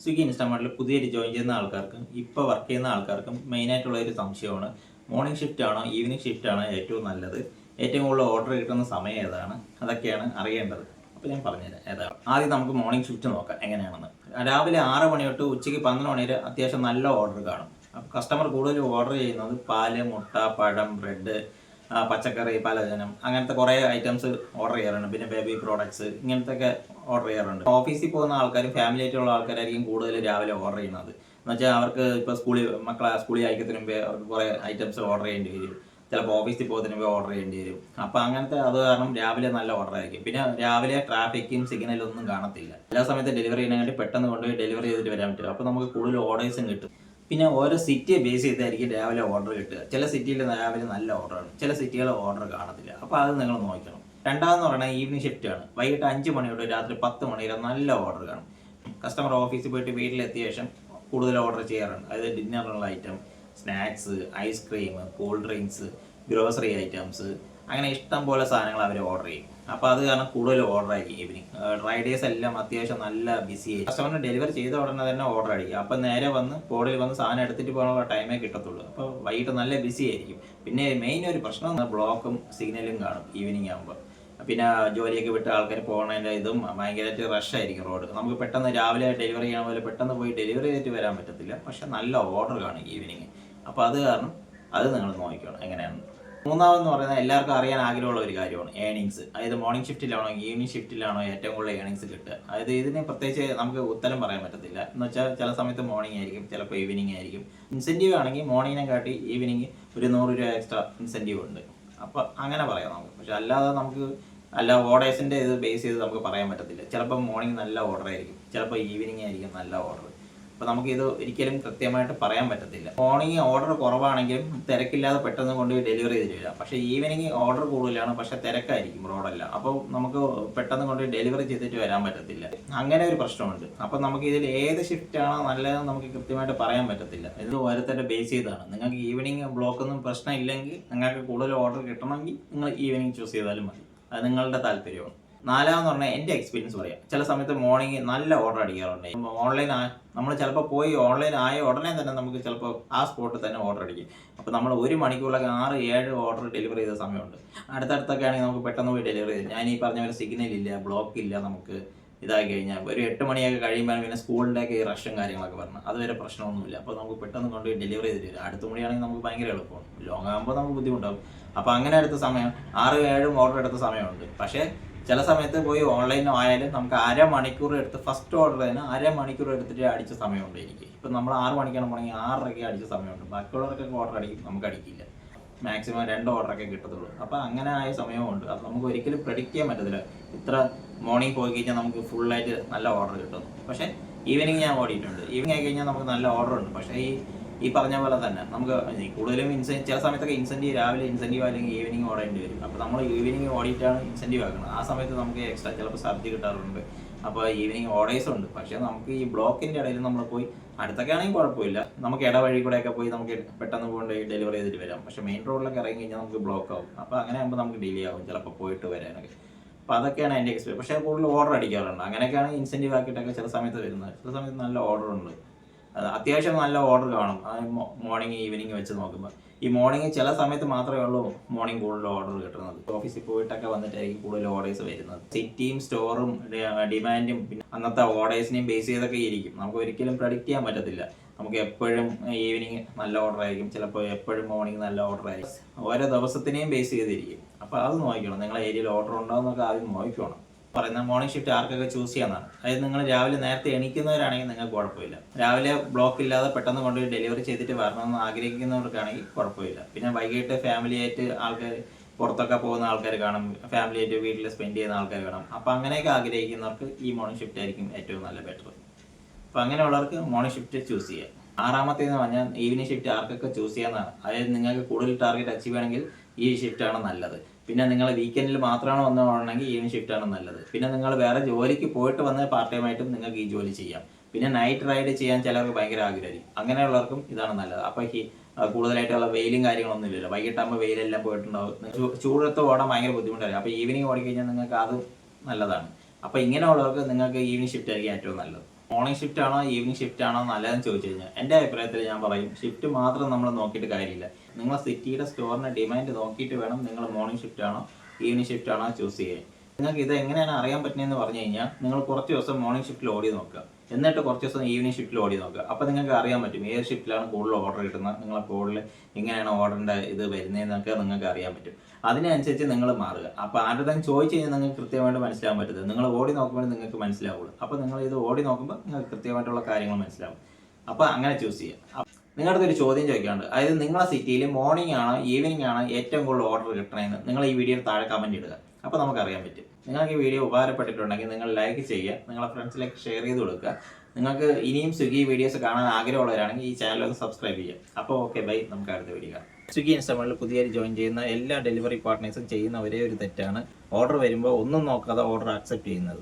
സ്വിഗ്ഗി ഇൻസ്റ്റാമാർട്ടിൽ പുതിയൊരു ജോയിൻ ചെയ്യുന്ന ആൾക്കാർക്കും ഇപ്പോൾ വർക്ക് ചെയ്യുന്ന ആൾക്കാർക്കും മെയിനായിട്ടുള്ള ഒരു സംശയമാണ് മോർണിംഗ് ഷിഫ്റ്റ് ആണോ ഈവനിങ് ഷിഫ്റ്റ് ആണോ ഏറ്റവും നല്ലത്, ഏറ്റവും കൂടുതൽ ഓർഡർ കിട്ടുന്ന സമയം ഏതാണ്, അതൊക്കെയാണ് അറിയേണ്ടത്. അപ്പോൾ ഞാൻ പറഞ്ഞുതരാം ഏതാണ്. ആദ്യം നമുക്ക് മോർണിംഗ് ഷിഫ്റ്റ് നോക്കാം എങ്ങനെയാണെന്ന്. രാവിലെ 6 മണി തൊട്ട് ഉച്ചയ്ക്ക് 12 മണി വരെ അത്യാവശ്യം നല്ല ഓർഡർ കാണും. അപ്പോൾ കസ്റ്റമർ കൂടുതൽ ഓർഡർ ചെയ്യുന്നത് പാല്, മുട്ട, പഴം, ബ്രെഡ്, പച്ചക്കറി, പലചനം, അങ്ങനത്തെ കുറേ ഐറ്റംസ് ഓർഡർ ചെയ്യാറുണ്ട്. പിന്നെ ബേബി പ്രോഡക്ട്സ് ഇങ്ങനത്തെയൊക്കെ ഓർഡർ ചെയ്യാറുണ്ട്. ഓഫീസിൽ പോകുന്ന ആൾക്കാരും ഫാമിലി ആയിട്ടുള്ള ആൾക്കാരായിരിക്കും കൂടുതൽ രാവിലെ ഓർഡർ ചെയ്യുന്നത്. എന്ന് വെച്ചാൽ അവർക്ക് ഇപ്പോൾ മക്കളെ സ്കൂളിൽ അയക്കത്തിന് മുമ്പേ അവർക്ക് കുറേ ഐറ്റംസ് ഓർഡർ ചെയ്യേണ്ടി വരും. ചിലപ്പോൾ ഓഫീസിൽ പോകുന്നതിന് മുമ്പേ ഓർഡർ ചെയ്യേണ്ടി വരും. അപ്പോൾ അങ്ങനത്തെ അത് കാരണം രാവിലെ നല്ല ഓർഡർ ആയിരിക്കും. പിന്നെ രാവിലെ ട്രാഫിക്കും സിഗ്നലും ഒന്നും കാണത്തില്ല. എല്ലാ സമയത്ത് ഡെലിവറി ചെയ്യാൻ വേണ്ടി പെട്ടെന്ന് കൊണ്ടുപോയി ഡെലിവറി ചെയ്തിട്ട് വരാൻ പറ്റും. അപ്പോൾ നമുക്ക് കൂടുതൽ ഓർഡേഴ്സും കിട്ടും. പിന്നെ ഓരോ സിറ്റിയെ ബേസ് ചെയ്തായിരിക്കും രാവിലെ ഓർഡർ കിട്ടുക. ചില സിറ്റിയിൽ രാവിലെ നല്ല ഓർഡറാണ്, ചില സിറ്റികൾ ഓർഡർ കാണത്തില്ല. അപ്പോൾ അത് നിങ്ങൾ നോക്കണം. രണ്ടാമെന്ന് പറയുന്നത് ഈവനിങ് ഷിഫ്റ്റ് ആണ്. വൈകിട്ട് 5 മണി തൊട്ട് രാത്രി 10 മണി വരെ നല്ല ഓർഡർ കാണും. കസ്റ്റമർ ഓഫീസിൽ പോയിട്ട് വീട്ടിലെത്തിയ ശേഷം കൂടുതൽ ഓർഡർ ചെയ്യാറുണ്ട്. അതായത് ഡിന്നറിനുള്ള item, snacks, ice cream, cool drinks, grocery items, അങ്ങനെ ഇഷ്ടം പോലെ സാധനങ്ങൾ അവർ ഓർഡർ ചെയ്യും. അപ്പോൾ അത് കാരണം കൂടുതൽ ഓർഡർ ആയിരിക്കും ഈവനിങ്. ഡ്രൈഡേഴ്സ് എല്ലാം അത്യാവശ്യം നല്ല ബിസി ആയിരിക്കും. കസ്റ്റമറിന് ഡെലിവറി ചെയ്ത ഉടനെ തന്നെ ഓർഡർ അടിക്കും. അപ്പോൾ നേരെ വന്ന് ബോർഡിൽ വന്ന് സാധനം എടുത്തിട്ട് പോകാനുള്ള ടൈമേ കിട്ടത്തുള്ളൂ. അപ്പോൾ വൈകിട്ട് നല്ല ബിസി ആയിരിക്കും. പിന്നെ മെയിൻ ഒരു പ്രശ്നം ബ്ലോക്കും സിഗ്നലും കാണും ഈവനിങ് ആകുമ്പോൾ. പിന്നെ ജോലിയൊക്കെ വിട്ട് ആൾക്കാർ പോകുന്നതിൻ്റെ ഇതും ഭയങ്കരമായിട്ട് റഷ് ആയിരിക്കും റോഡ്. നമുക്ക് പെട്ടെന്ന് രാവിലെ ഡെലിവറി ചെയ്യണ പോലെ പെട്ടെന്ന് പോയി ഡെലിവറി ചെയ്തിട്ട് വരാൻ പറ്റത്തില്ല. പക്ഷെ നല്ല ഓർഡർ കാണും ഈവനിങ്. അപ്പോൾ അത് കാരണം അത് നിങ്ങൾ നോക്കണം എങ്ങനെയാണ്. മൂന്നാമെന്ന് പറയുന്നത് എല്ലാവർക്കും അറിയാൻ ആഗ്രഹമുള്ള ഒരു കാര്യമാണ് ഏണിങ്സ്. അതായത് മോർണിംഗ് ഷിഫ്റ്റിലാണോ ഈവനിങ് ഷിഫ്റ്റിലാണോ ഏറ്റവും കൂടുതൽ ഏണിങ്സ് കിട്ടുക. അതായത് ഇതിന് പ്രത്യേകിച്ച് നമുക്ക് ഉത്തരം പറയാൻ പറ്റത്തില്ല. എന്ന് വെച്ചാൽ ചില സമയത്ത് മോർണിംഗ് ആയിരിക്കും, ചിലപ്പോൾ ഈവനിങ് ആയിരിക്കും. ഇൻസെൻറ്റീവ് ആണെങ്കിൽ മോർണിംഗിനെ കാട്ടി ഈവനിങ് ഒരു 100 രൂപ എക്സ്ട്രാ ഇൻസെൻറ്റീവ് ഉണ്ട്. അപ്പോൾ അങ്ങനെ പറയാം നമുക്ക്. പക്ഷെ അല്ലാതെ നമുക്ക് ഓർഡേഴ്സിൻ്റെ ഇത് ബേസ് ചെയ്ത് നമുക്ക് പറയാൻ പറ്റത്തില്ല. ചിലപ്പോൾ മോർണിംഗ് നല്ല ഓർഡർ ആയിരിക്കും, ചിലപ്പോൾ ഈവനിങ് ആയിരിക്കും നല്ല ഓർഡർ. അപ്പോൾ നമുക്കിത് ഒരിക്കലും കൃത്യമായിട്ട് പറയാൻ പറ്റത്തില്ല. മോർണിംഗ് ഓർഡർ കുറവാണെങ്കിലും തിരക്കില്ലാതെ പെട്ടെന്ന് കൊണ്ട് ഡെലിവറി ചെയ്തിട്ട് വരാം. പക്ഷേ ഈവനിങ് ഓർഡർ കൂടുതലാണ്, പക്ഷേ തിരക്കായിരിക്കും റോഡല്ല. അപ്പോൾ നമുക്ക് പെട്ടെന്ന് കൊണ്ട് ഡെലിവറി ചെയ്തിട്ട് വരാൻ പറ്റത്തില്ല. അങ്ങനെ ഒരു പ്രശ്നമുണ്ട്. അപ്പോൾ നമുക്ക് ഇതിൽ ഏത് ഷിഫ്റ്റാണോ നല്ലതെന്ന് നമുക്ക് കൃത്യമായിട്ട് പറയാൻ പറ്റത്തില്ല. ഇത് ഓരോരുത്തരുടെ ബേസ് ചെയ്താണ്. നിങ്ങൾക്ക് ഈവനിങ് ബ്ലോക്കൊന്നും പ്രശ്നമില്ലെങ്കിൽ, നിങ്ങൾക്ക് കൂടുതൽ ഓർഡർ കിട്ടണമെങ്കിൽ നിങ്ങൾ ഈവനിങ് ചൂസ് ചെയ്താലും മതി. അത് നിങ്ങളുടെ താല്പര്യമാണ്. നാലാമെന്ന് പറഞ്ഞാൽ എൻ്റെ എക്സ്പീരിയൻസ് പറയാം. ചില സമയത്ത് മോർണിംഗ് നല്ല ഓർഡർ അടിക്കാറുണ്ട്. ഓൺലൈൻ നമ്മൾ ചിലപ്പോൾ പോയി ഓൺലൈൻ ആയ ഉടനെ തന്നെ നമുക്ക് ചിലപ്പോൾ ആ സ്പോട്ടിൽ തന്നെ ഓർഡർ അടിക്കും. അപ്പോൾ നമ്മൾ 1 മണിക്കൂറിലൊക്കെ 6-7 ഓർഡർ ഡെലിവറി ചെയ്ത സമയമുണ്ട്. അടുത്തടുത്തൊക്കെ ആണെങ്കിൽ നമുക്ക് പെട്ടെന്ന് പോയി ഡെലിവറി ചെയ്ത്, ഞാൻ ഈ പറഞ്ഞ പോലെ സിഗ്നൽ ഇല്ല, ബ്ലോക്ക് ഇല്ല, നമുക്ക് ഇതായി കഴിഞ്ഞാൽ ഒരു 8 മണിയൊക്കെ കഴിയുമ്പോൾ പിന്നെ സ്കൂളിൻ്റെയൊക്കെ ഈ റഷും കാര്യങ്ങളൊക്കെ പറഞ്ഞു അതുവരെ പ്രശ്നമൊന്നുമില്ല. അപ്പോൾ നമുക്ക് പെട്ടെന്ന് കൊണ്ടുപോയി ഡെലിവറി ചെയ്ത് തരും. അടുത്ത മണിയാണെങ്കിൽ നമുക്ക് ഭയങ്കര എളുപ്പമാണ്. ലോങ് ആകുമ്പോൾ നമുക്ക് ബുദ്ധിമുട്ടാകും. അപ്പോൾ അങ്ങനെ എടുത്ത സമയം 6-7 ഓർഡർ എടുത്ത സമയമുണ്ട്. പക്ഷേ ചില സമയത്ത് പോയി ഓൺലൈനോ ആയാലും നമുക്ക് 1/2 മണിക്കൂർ എടുത്ത് ഫസ്റ്റ് ഓർഡർ തന്നെ 1/2 മണിക്കൂർ എടുത്തിട്ട് അടിച്ച സമയമുണ്ട് എനിക്ക്. ഇപ്പം നമ്മൾ 6 മണിക്കാണ് പോകണമെങ്കിൽ 6:30 അടിച്ച സമയമുണ്ട്. ബാക്കിയുള്ളവർക്കൊക്കെ ഓർഡർ അടിക്കും, നമുക്ക് അടിക്കില്ല. മാക്സിമം 2 ഓർഡറൊക്കെ കിട്ടത്തുള്ളൂ. അപ്പോൾ അങ്ങനെ ആയ സമയമുണ്ട്. അപ്പോൾ നമുക്ക് ഒരിക്കലും പ്രെഡിക്റ്റ് ചെയ്യാൻ പറ്റത്തില്ല ഇത്ര മോർണിംഗ് പോയി കഴിഞ്ഞാൽ നമുക്ക് ഫുള്ളായിട്ട് നല്ല ഓർഡർ കിട്ടും. പക്ഷേ ഈവനിങ് ഞാൻ ഓടിയിട്ടുണ്ട്. ഈവനിങ് ആയി കഴിഞ്ഞാൽ നമുക്ക് നല്ല ഓർഡർ ഉണ്ട്. പക്ഷേ ഈ പറഞ്ഞ പോലെ തന്നെ നമുക്ക് കൂടുതലും ചില സമയത്തൊക്കെ ഇൻസെൻറ്റീവ് രാവിലെ ഇൻസെൻറ്റീവ് അല്ലെങ്കിൽ ഈവനിങ് ഓടേണ്ടി വരും. അപ്പോൾ നമ്മൾ ഈവനിങ് ഓടിയിട്ടാണ് ഇൻസെൻറ്റീവ് ആക്കുന്നത്. ആ സമയത്ത് നമുക്ക് എക്സ്ട്രാ ചിലപ്പോൾ സബ്ജി കിട്ടാറുണ്ട്. അപ്പോൾ ഈവനിങ് ഓർഡേഴ്സ് ഉണ്ട്. പക്ഷേ നമുക്ക് ഈ ബ്ലോക്കിൻ്റെ ഇടയിൽ നമ്മൾ പോയി അടുത്തൊക്കെ ആണെങ്കിൽ കുഴപ്പമില്ല, നമുക്ക് ഇടവഴി കൂടെയൊക്കെ പോയി നമുക്ക് പെട്ടെന്ന് കൊണ്ട് ഡെലിവറി ചെയ്തിട്ട് വരാം. പക്ഷേ മെയിൻ റോഡിലൊക്കെ ഇറങ്ങി കഴിഞ്ഞാൽ നമുക്ക് ബ്ലോക്ക് ആവും. അപ്പോൾ അങ്ങനെ ആകുമ്പോൾ നമുക്ക് ഡിലേ ആവും ചിലപ്പോൾ പോയിട്ട് വരാനൊക്കെ. അപ്പോൾ അതൊക്കെയാണ് എൻ്റെ എക്സ്പീരിയൻസ്. പക്ഷേ കൂടുതൽ ഓർഡർ അടിക്കാറുണ്ട്. അങ്ങനെയൊക്കെയാണ് ഇൻസെൻറ്റീവ് ആക്കിയിട്ടൊക്കെ ചില സമയത്ത് വരുന്നത്. ചില സമയത്ത് നല്ല ഓർഡർ ഉണ്ട്, അത്യാവശ്യം നല്ല ഓർഡർ കാണും. മോർണിംഗ് ഈവനിങ് വെച്ച് നോക്കുമ്പോൾ ഈ മോർണിംഗ് ചില സമയത്ത് മാത്രമേ ഉള്ളൂ മോർണിംഗ് കൂടുതൽ ഓർഡർ കിട്ടുന്നത്. ഓഫീസിൽ പോയിട്ടൊക്കെ വന്നിട്ടായിരിക്കും കൂടുതൽ ഓർഡേഴ്സ് വരുന്നത്. സിറ്റിയും സ്റ്റോറും ഡിമാൻഡും പിന്നെ അന്നത്തെ ഓർഡേഴ്സിനെയും ബേസ് ചെയ്തൊക്കെ ഇരിക്കും. നമുക്ക് ഒരിക്കലും പ്രഡിക്റ്റ് ചെയ്യാൻ പറ്റത്തില്ല. നമുക്ക് എപ്പോഴും ഈവനിങ് നല്ല ഓർഡർ ആയിരിക്കും, ചിലപ്പോൾ എപ്പോഴും മോർണിംഗ് നല്ല ഓർഡർ ആയിരിക്കും. ഓരോ ദിവസത്തിനെയും ബേസ് ചെയ്തിരിക്കും. അപ്പോൾ അത് നോക്കണം. നിങ്ങളെ ഏരിയയിൽ ഓർഡർ ഉണ്ടോ എന്നൊക്കെ ആദ്യം നോക്കണം. പറയുന്നത് മോർണിംഗ് ഷിഫ്റ്റ് ആർക്കൊക്കെ ചൂസ് ചെയ്യാമെന്നാണ്. അതായത് നിങ്ങൾ രാവിലെ നേരത്തെ എണീക്കുന്നവരാണെങ്കിൽ നിങ്ങൾക്ക് കുഴപ്പമില്ല. രാവിലെ ബ്ലോക്ക് ഇല്ലാതെ പെട്ടെന്ന് കൊണ്ടുപോയി ഡെലിവറി ചെയ്തിട്ട് വരണമെന്ന് ആഗ്രഹിക്കുന്നവർക്കാണെങ്കിൽ കുഴപ്പമില്ല. പിന്നെ വൈകിട്ട് ഫാമിലിയായിട്ട് ആൾക്കാർ പുറത്തൊക്കെ പോകുന്ന ആൾക്കാർ കാണും, ഫാമിലിയായിട്ട് വീട്ടിൽ സ്പെൻഡ് ചെയ്യുന്ന ആൾക്കാർ കാണും. അപ്പോൾ അങ്ങനെയൊക്കെ ആഗ്രഹിക്കുന്നവർക്ക് ഈ മോർണിംഗ് ഷിഫ്റ്റ് ആയിരിക്കും ഏറ്റവും നല്ല ബെറ്റർ. അപ്പോൾ അങ്ങനെയുള്ളവർക്ക് മോർണിംഗ് ഷിഫ്റ്റ് ചൂസ് ചെയ്യാം. ആറാമത്തേന്ന് പറഞ്ഞാൽ ഈവനിങ് ഷിഫ്റ്റ് ആർക്കൊക്കെ ചൂസ് ചെയ്യാമെന്നാണ്. അതായത് നിങ്ങൾക്ക് കൂടുതൽ ടാർഗറ്റ് അച്ചീവ് ചെയ്യണമെങ്കിൽ ഈ ഷിഫ്റ്റാണ് നല്ലത്. പിന്നെ നിങ്ങൾ വീക്കെൻഡിൽ മാത്രമാണ് വന്നുകൊണ്ടെങ്കിൽ ഈവനിങ് ഷിഫ്റ്റാണ് നല്ലത്. പിന്നെ നിങ്ങൾ വേറെ ജോലിക്ക് പോയിട്ട് വന്ന് പാർട്ട് ടൈം ആയിട്ടും നിങ്ങൾക്ക് ഈ ജോലി ചെയ്യാം. പിന്നെ നൈറ്റ് റൈഡ് ചെയ്യാൻ ചിലർക്ക് ഭയങ്കര ആഗ്രഹമായിരിക്കും. അങ്ങനെയുള്ളവർക്കും ഇതാണ് നല്ലത്. അപ്പോൾ കൂടുതലായിട്ടുള്ള വെയിലും കാര്യങ്ങളൊന്നും ഇല്ലല്ലോ. വൈകിട്ടാകുമ്പോൾ വെയിലെല്ലാം പോയിട്ടുണ്ടാവും. ചൂടത്ത് ഓടാൻ ഭയങ്കര ബുദ്ധിമുട്ടായിരിക്കും. അപ്പോൾ ഈവനിങ് ഓടിക്കഴിഞ്ഞാൽ നിങ്ങൾക്ക് അത് നല്ലതാണ്. അപ്പോൾ ഇങ്ങനെയുള്ളവർക്ക് നിങ്ങൾക്ക് ഈവനിങ് ഷിഫ്റ്റ് ആയിരിക്കും ഏറ്റവും നല്ലത്. മോർണിംഗ് ഷിഫ്റ്റ് ആണോ ഈവനിങ് ഷിഫ്റ്റ് ആണോ നല്ലതെന്ന് ചോദിച്ചു കഴിഞ്ഞാൽ എൻ്റെ അഭിപ്രായത്തിൽ ഞാൻ പറയും ഷിഫ്റ്റ് മാത്രം നമ്മൾ നോക്കിയിട്ട് കാര്യമില്ല. നിങ്ങൾ സിറ്റിയുടെ സ്റ്റോറിൻ്റെ ഡിമാൻഡ് നോക്കിയിട്ട് വേണം നിങ്ങൾ മോർണിംഗ് ഷിഫ്റ്റ് ആണോ ഈവനിങ് ഷിഫ്റ്റ് ആണോ ചൂസ് ചെയ്യാൻ. നിങ്ങൾക്ക് ഇത് എങ്ങനെയാണ് അറിയാൻ പറ്റുന്നതെന്ന് പറഞ്ഞു കഴിഞ്ഞാൽ നിങ്ങൾ കുറച്ച് ദിവസം മോർണിംഗ് ഷിഫ്റ്റിൽ ഓടി നോക്കുക, എന്നിട്ട് കുറച്ച് ദിവസം ഈവനിങ് ഷിഫ്റ്റിൽ ഓടി നോക്കുക. അപ്പോൾ നിങ്ങൾക്ക് അറിയാൻ പറ്റും ഏത് ഷിഫ്റ്റിലാണ് കൂടുതൽ ഓർഡർ കിട്ടുന്നത്, നിങ്ങളെ കൂടുതൽ എങ്ങനെയാണ് ഓർഡറിൻ്റെ ഇത് വരുന്നതെന്നൊക്കെ നിങ്ങൾക്ക് അറിയാൻ പറ്റും. അതിനനുസരിച്ച് നിങ്ങൾ മാറുക. അപ്പോൾ ആരുടെയും ചോദിച്ചു കഴിഞ്ഞാൽ നിങ്ങൾക്ക് കൃത്യമായിട്ട് മനസ്സിലാകാൻ പറ്റുന്നത് നിങ്ങൾ ഓടി നോക്കുമ്പോൾ നിങ്ങൾക്ക് മനസ്സിലാവുള്ളൂ. അപ്പോൾ നിങ്ങൾ ഇത് ഓടി നോക്കുമ്പോൾ നിങ്ങൾക്ക് കൃത്യമായിട്ടുള്ള കാര്യങ്ങൾ മനസ്സിലാവും. അപ്പോൾ അങ്ങനെ ചൂസ് ചെയ്യുക. നിങ്ങളുടെ ഒരു ചോദ്യം ചോദിക്കാണ്ട്, അതായത് നിങ്ങളെ സിറ്റിയിൽ മോർണിംഗ് ആണോ ഈവനിങ് ആണോ ഏറ്റവും കൂടുതൽ ഓർഡർ കിട്ടണമെന്ന് നിങ്ങൾ ഈ വീഡിയോയിൽ താഴെ കമൻറ്റ് ഇടുക. അപ്പോൾ നമുക്കറിയാൻ പറ്റും. നിങ്ങൾക്ക് ഈ വീഡിയോ ഉപകാരപ്പെട്ടിട്ടുണ്ടെങ്കിൽ നിങ്ങൾ ലൈക്ക് ചെയ്യുക, നിങ്ങളെ ഫ്രണ്ട്സിലേക്ക് ഷെയർ ചെയ്ത് കൊടുക്കുക. നിങ്ങൾക്ക് ഇനിയും സ്വിഗ്ഗി വീഡിയോസ് കാണാൻ ആഗ്രഹമുള്ളവരാണെങ്കിൽ ഈ ചാനൽ ഒന്ന് സബ്സ്ക്രൈബ് ചെയ്യുക. അപ്പോൾ ഓക്കെ ബൈ, നമുക്ക് അടുത്ത വീഡിയോ കാണാം. സ്വിഗ്ഗി ഇൻസ്റ്റാൾമെൻറ്റിൽ പുതിയതായി ജോയിൻ ചെയ്യുന്ന എല്ലാ ഡെലിവറി പാർട്ട്നേഴ്സും ചെയ്യുന്ന ഒരേ ഒരു തെറ്റാണ് ഓർഡർ വരുമ്പോൾ ഒന്നും നോക്കാതെ ഓർഡർ അക്സെപ്റ്റ് ചെയ്യുന്നത്.